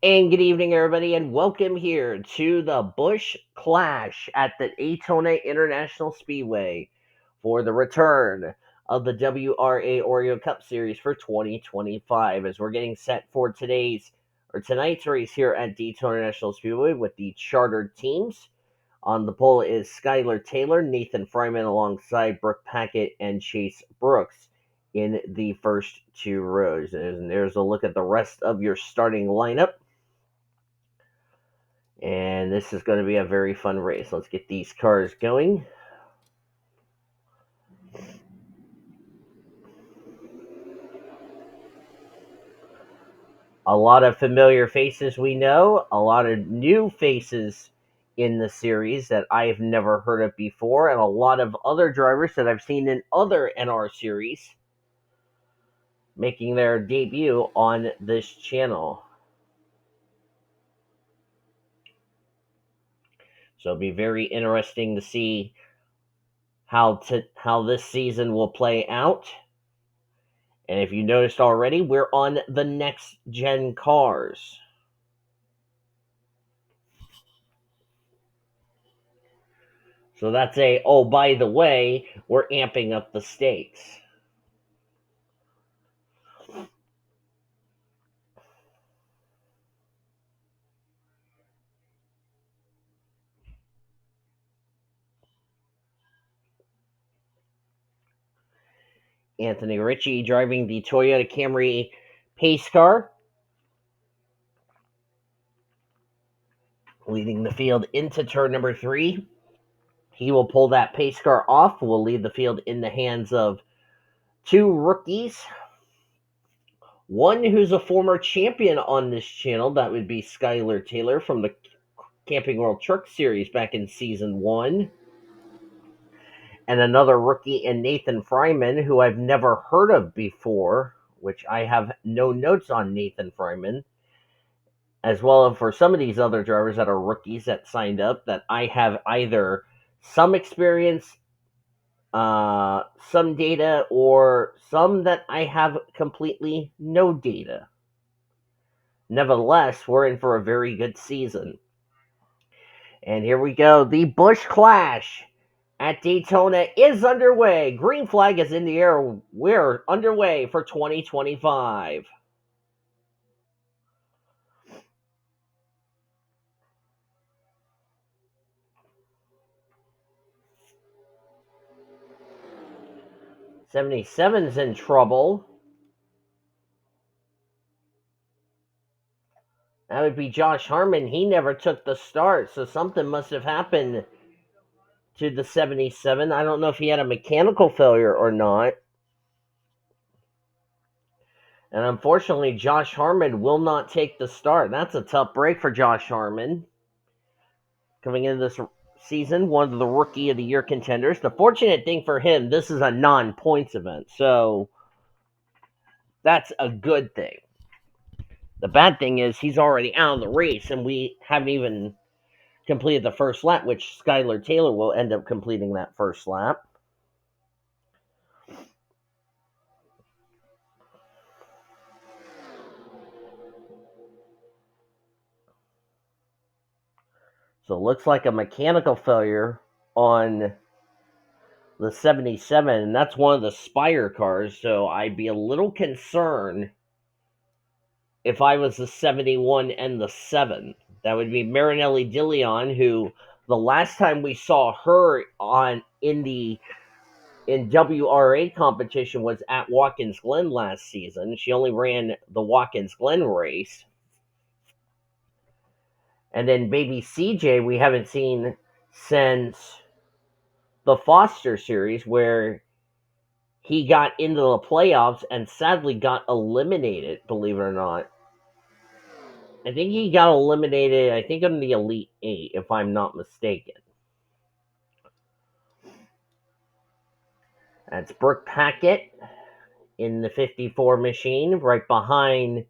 And good evening, everybody, and welcome here to the Busch Clash at the Daytona International Speedway for the return of the WRA Oreo Cup Series for 2025. As we're getting set for tonight's race here at Daytona International Speedway with the chartered teams. On the pole is Skylar Taylor, Nathan Fryman alongside Brooke Packett and Chase Brooks in the first two rows. And there's a look at the rest of your starting lineup. And this is going to be a very fun race. Let's get these cars going. A lot of familiar faces we know, a lot of new faces in the series that I've never heard of before, and a lot of other drivers that I've seen in other NR series making their debut on this channel. So it'll be very interesting to see how this season will play out. And if you noticed already, we're on the next gen cars. So that's oh, by the way, we're amping up the stakes. Anthony Ritchie driving the Toyota Camry pace car, leading the field into turn number 3. He will pull that pace car off, will leave the field in the hands of two rookies. One who's a former champion on this channel, that would be Skylar Taylor from the Camping World Truck Series back in Season 1. And another rookie in Nathan Fryman, who I've never heard of before, which I have no notes on Nathan Fryman, as well as for some of these other drivers that are rookies that signed up that I have either some experience, some data, or some that I have completely no data. Nevertheless, we're in for a very good season. And here we go. The Busch Clash at Daytona is underway. Green flag is in the air. We're underway for 2025. '77's in trouble. That would be Josh Harmon. He never took the start, so something must have happened to the 77. I don't know if he had a mechanical failure or not. And unfortunately, Josh Harmon will not take the start. That's a tough break for Josh Harmon. Coming into this season, one of the Rookie of the Year contenders. The fortunate thing for him, this is a non-points event, so that's a good thing. The bad thing is he's already out of the race, and we haven't even completed the first lap, which Skylar Taylor will end up completing that first lap. So it looks like a mechanical failure on the 77, and that's one of the Spire cars, so I'd be a little concerned if I was the 71 and the 7. That would be Marinelli Dillon, who the last time we saw her in WRA competition was at Watkins Glen last season. She only ran the Watkins Glen race. And then baby CJ we haven't seen since the Foster series, where he got into the playoffs and sadly got eliminated, believe it or not. I think he got eliminated, in the Elite 8, if I'm not mistaken. That's Brooke Packett in the 54 machine, right behind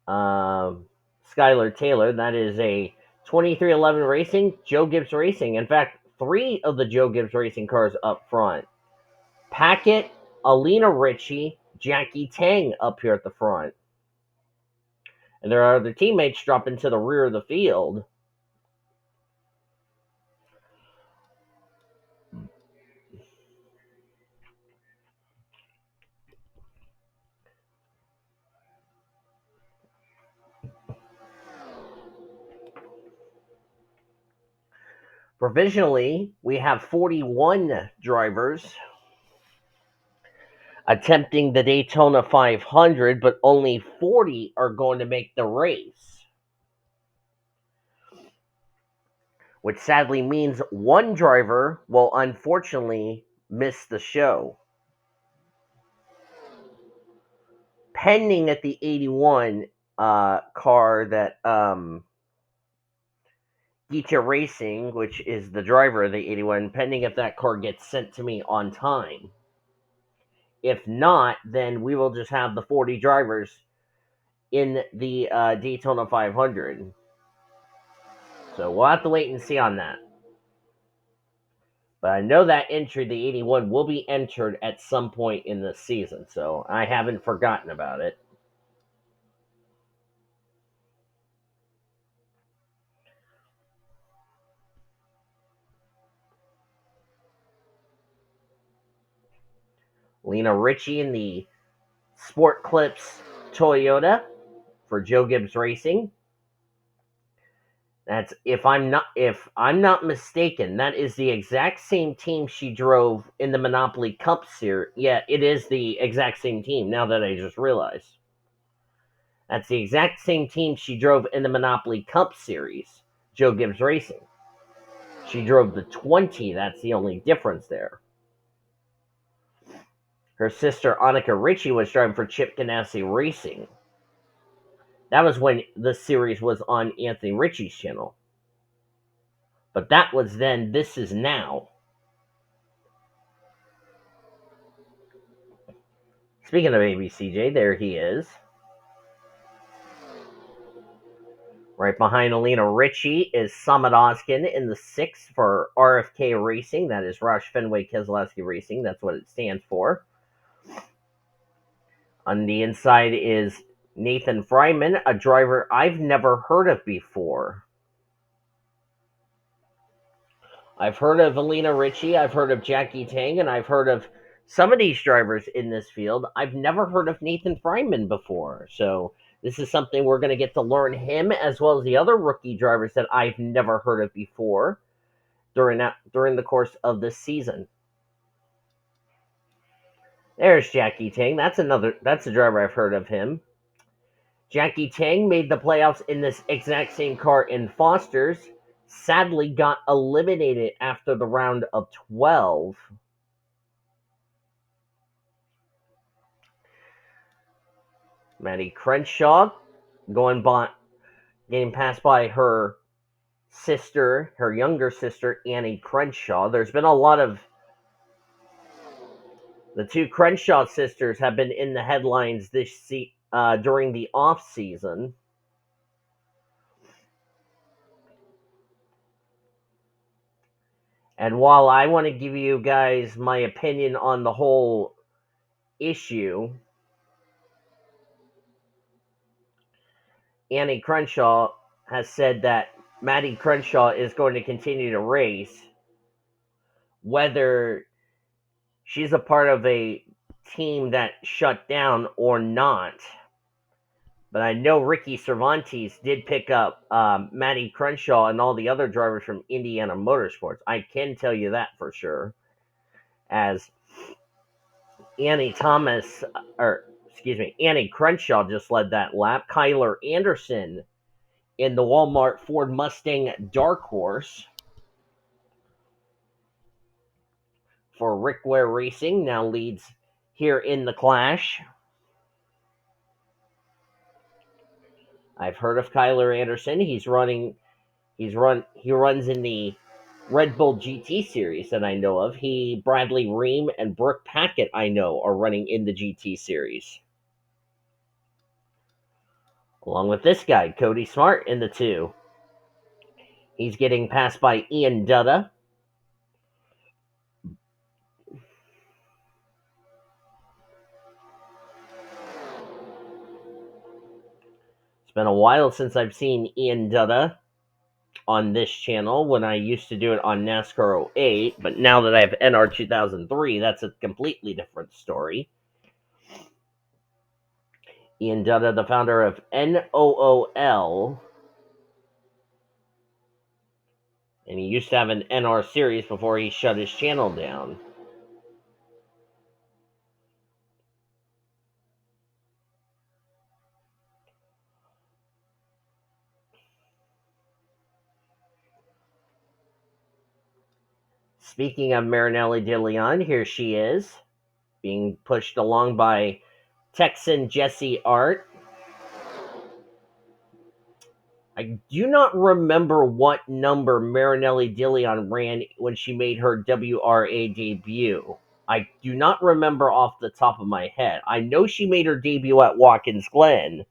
Skylar Taylor. That is a 2311 Racing, Joe Gibbs Racing. In fact, 3 of the Joe Gibbs Racing cars up front. Packett, Alina Ritchie, Jackie Tang up here at the front. and their other teammates drop into the rear of the field. Provisionally, we have 41 drivers attempting the Daytona 500, but only 40 are going to make the race, which sadly means one driver will unfortunately miss the show. Pending at the 81 car that Geeta Racing, which is the driver of the 81, pending if that car gets sent to me on time. If not, then we will just have the 40 drivers in the Daytona 500. So we'll have to wait and see on that. But I know that entry, the 81, will be entered at some point in this season, so I haven't forgotten about it. Lena Ritchie in the Sport Clips Toyota for Joe Gibbs Racing. That's if I'm not mistaken, that is the exact same team she drove in the Monopoly Cup Series. Yeah, it is the exact same team. Now that I just realized, that's the exact same team she drove in the Monopoly Cup Series. Joe Gibbs Racing. She drove the 20. That's the only difference there. Her sister Annika Ritchie was driving for Chip Ganassi Racing. That was when the series was on Anthony Ritchie's channel. But that was then. This is now. Speaking of ABCJ, there he is. Right behind Alina Ritchie is Samad Oskin in the 6th for RFK Racing. That is Roush Fenway Keselowski Racing. That's what it stands for. On the inside is Nathan Fryman, a driver I've never heard of before. I've heard of Alina Ritchie, I've heard of Jackie Tang, and I've heard of some of these drivers in this field. I've never heard of Nathan Fryman before. So this is something we're going to get to learn him as well as the other rookie drivers that I've never heard of before during the course of this season. There's Jackie Tang. That's a driver I've heard of him. Jackie Tang made the playoffs in this exact same car in Foster's. Sadly got eliminated after the round of 12. Maddie Crenshaw getting passed by her sister, her younger sister, Annie Crenshaw. There's been a lot of the two Crenshaw sisters have been in the headlines during the off season. And while I want to give you guys my opinion on the whole issue, Annie Crenshaw has said that Maddie Crenshaw is going to continue to race, whether she's a part of a team that shut down or not. But I know Ricky Cervantes did pick up Maddie Crenshaw and all the other drivers from Indiana Motorsports. I can tell you that for sure. As Annie Crenshaw just led that lap. Kyler Anderson in the Walmart Ford Mustang Dark Horse for Rick Ware Racing now leads here in the Clash. I've heard of Kyler Anderson. He runs in the Red Bull GT series that I know of. Bradley Ream and Brooke Packett I know are running in the GT series. Along with this guy, Cody Smart in the 2. He's getting passed by Ian Dutta. It's been a while since I've seen Ian Dutta on this channel when I used to do it on NASCAR '08, but now that I have NR 2003, that's a completely different story. Ian Dutta, the founder of NOOL, and he used to have an NR series before he shut his channel down. Speaking of Marinelli de Leon, here she is, being pushed along by Texan Jesse Art. I do not remember what number Marinelli de Leon ran when she made her WRA debut. I do not remember off the top of my head. I know she made her debut at Watkins Glen,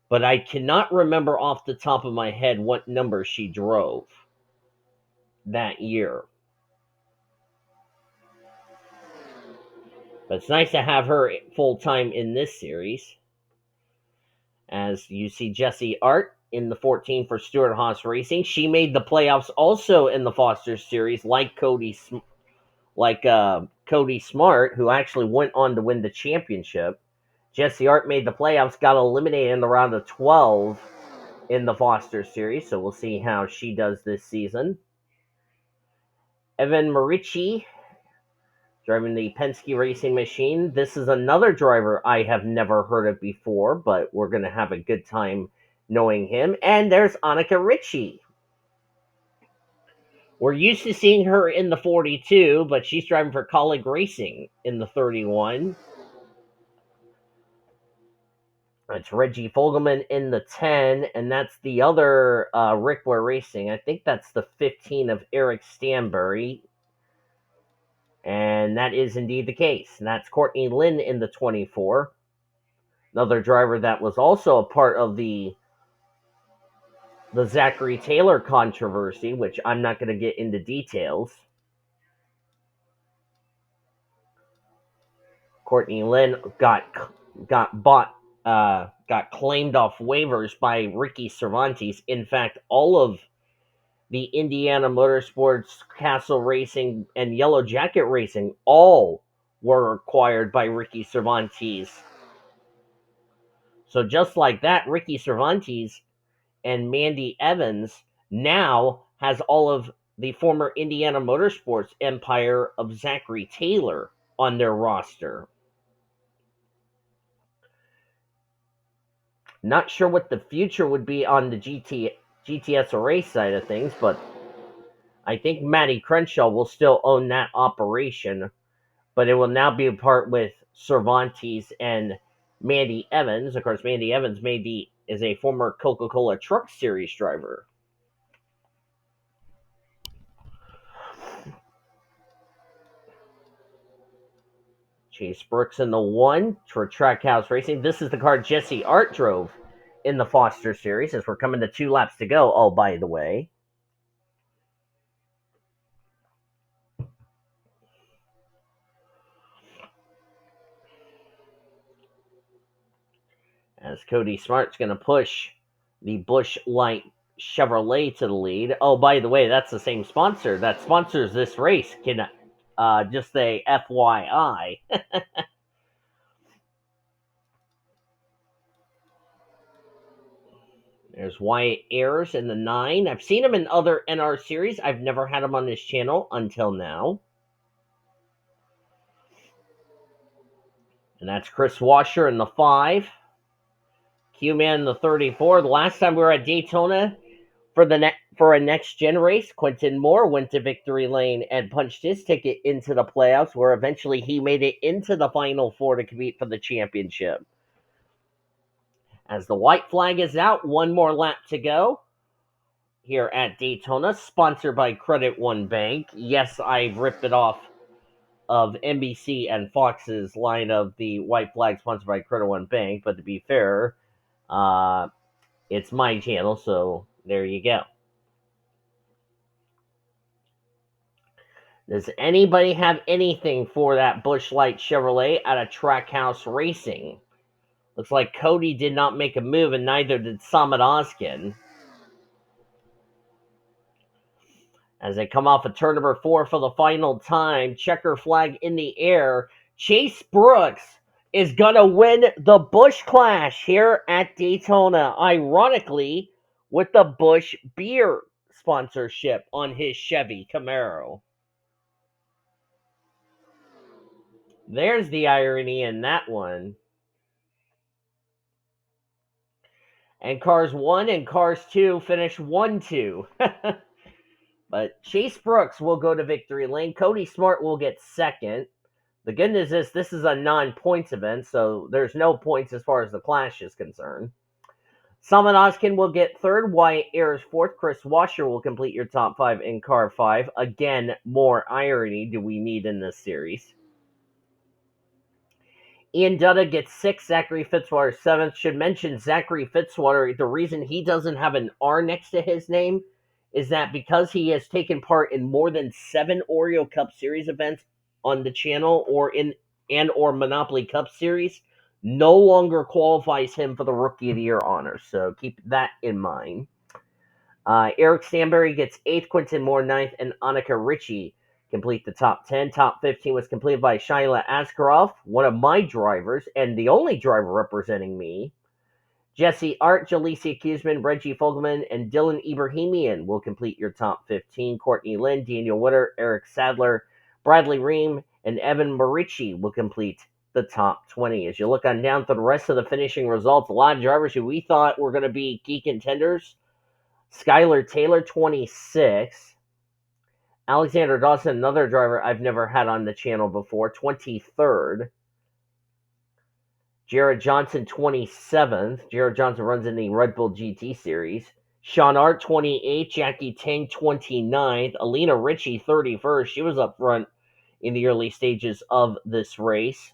but I cannot remember off the top of my head what number she drove that year. But it's nice to have her full time in this series. As you see Jesse Art in the 14 for Stewart Haas Racing. She made the playoffs also in the Foster Series, like Cody Smart, who actually went on to win the championship. Jesse Art made the playoffs, got eliminated in the round of 12 in the Foster Series, so we'll see how she does this season. Evan Marici driving the Penske Racing Machine. This is another driver I have never heard of before, but we're going to have a good time knowing him. And there's Annika Ritchie. We're used to seeing her in the 42, but she's driving for Colleague Racing in the 31. It's Reggie Fogelman in the 10, and that's the other Rickler Racing. I think that's the 15 of Eric Stanbury. And that is indeed the case. And that's Courtney Lynn in the 24. Another driver that was also a part of the Zachary Taylor controversy, which I'm not going to get into details. Courtney Lynn got claimed off waivers by Ricky Cervantes. In fact, all of the Indiana Motorsports, Castle Racing, and Yellow Jacket Racing all were acquired by Ricky Cervantes. So just like that, Ricky Cervantes and Mandy Evans now has all of the former Indiana Motorsports empire of Zachary Taylor on their roster. Not sure what the future would be on the GTSRA side of things, but I think Matty Crenshaw will still own that operation, but it will now be a part with Cervantes and Mandy Evans. Of course, Mandy Evans is a former Coca-Cola Truck Series driver. Chase Brooks in the 1 for Trackhouse Racing. This is the car Jesse Art drove in the Foster Series, as we're coming to 2 laps to go. Oh, by the way. As Cody Smart's going to push the Busch Light Chevrolet to the lead. Oh, by the way, that's the same sponsor that sponsors this race. Can just say FYI. There's Wyatt Ayers in the 9. I've seen him in other NR series. I've never had him on this channel until now. And that's Chris Washer in the 5. Q-Man in the 34. The last time we were at Daytona for a next gen race, Quentin Moore went to victory lane and punched his ticket into the playoffs, where eventually he made it into the Final Four to compete for the championship. As the white flag is out, one more lap to go here at Daytona, sponsored by Credit One Bank. Yes, I ripped it off of NBC and Fox's line of the white flag sponsored by Credit One Bank, but to be fair, it's my channel, so there you go. Does anybody have anything for that Busch Light Chevrolet out of Trackhouse Racing? Looks like Cody did not make a move, and neither did Samad Oskin. As they come off of turn number 4 for the final time, checker flag in the air. Chase Brooks is going to win the Busch Clash here at Daytona, ironically, with the Busch beer sponsorship on his Chevy Camaro. There's the irony in that one. And cars 1 and cars 2 finish 1-2. But Chase Brooks will go to victory lane. Cody Smart will get second. The good news is this is a non-points event, so there's no points as far as the Clash is concerned. Salman Oskin will get third. Wyatt Ayers fourth. Chris Washer will complete your top 5 in car 5. Again, more irony do we need in this series. Ian Dutta gets 6th, Zachary Fitzwater 7th. Should mention Zachary Fitzwater, the reason he doesn't have an R next to his name is that because he has taken part in more than 7 Oreo Cup Series events on the channel or Monopoly Cup Series, no longer qualifies him for the Rookie of the Year honor. So keep that in mind. Eric Stanberry gets 8th, Quinton Moore 9th, and Annika Ritchie complete the top 10. Top 15 was completed by Shaila Askarov, one of my drivers, and the only driver representing me. Jesse Art, Jalecia Kuzman, Reggie Fogelman, and Dylan Ibrahimian will complete your top 15. Courtney Lynn, Daniel Witter, Eric Sadler, Bradley Ream, and Evan Marici will complete the top 20. As you look on down to the rest of the finishing results, a lot of drivers who we thought were going to be key contenders. Skylar Taylor, 26. Alexander Dawson, another driver I've never had on the channel before, 23rd. Jared Johnson, 27th. Jared Johnson runs in the Red Bull GT Series. Sean Art, 28th. Jackie Tang, 29th. Alina Ritchie, 31st. She was up front in the early stages of this race.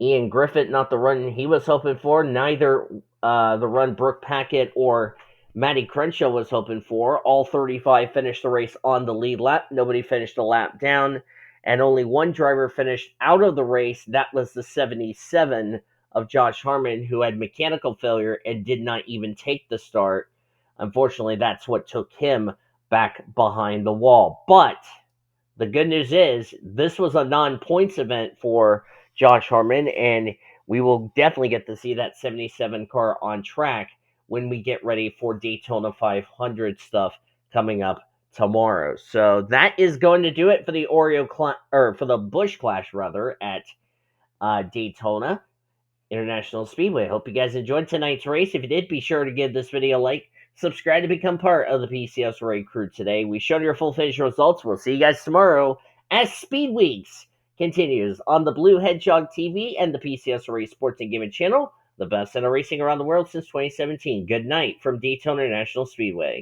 Ian Griffith, not the run he was hoping for. Neither the run Brooke Packett or Matty Crenshaw was hoping for. All 35 finished the race on the lead lap. Nobody finished a lap down. And only one driver finished out of the race. That was the 77 of Josh Harmon, who had mechanical failure and did not even take the start. Unfortunately, that's what took him back behind the wall. But the good news is this was a non-points event for Josh Harmon, and we will definitely get to see that 77 car on track when we get ready for Daytona 500 stuff coming up tomorrow. So that is going to do it for the for the Busch Clash rather at Daytona International Speedway. Hope you guys enjoyed tonight's race. If you did, be sure to give this video a like, subscribe to become part of the PCSRA crew today. We showed your full finish results. We'll see you guys tomorrow as Speed Weeks continues on the Blue Hedgehog TV and the PCSRA Sports and Gaming channel. The best in racing around the world since 2017. Good night from Daytona International Speedway.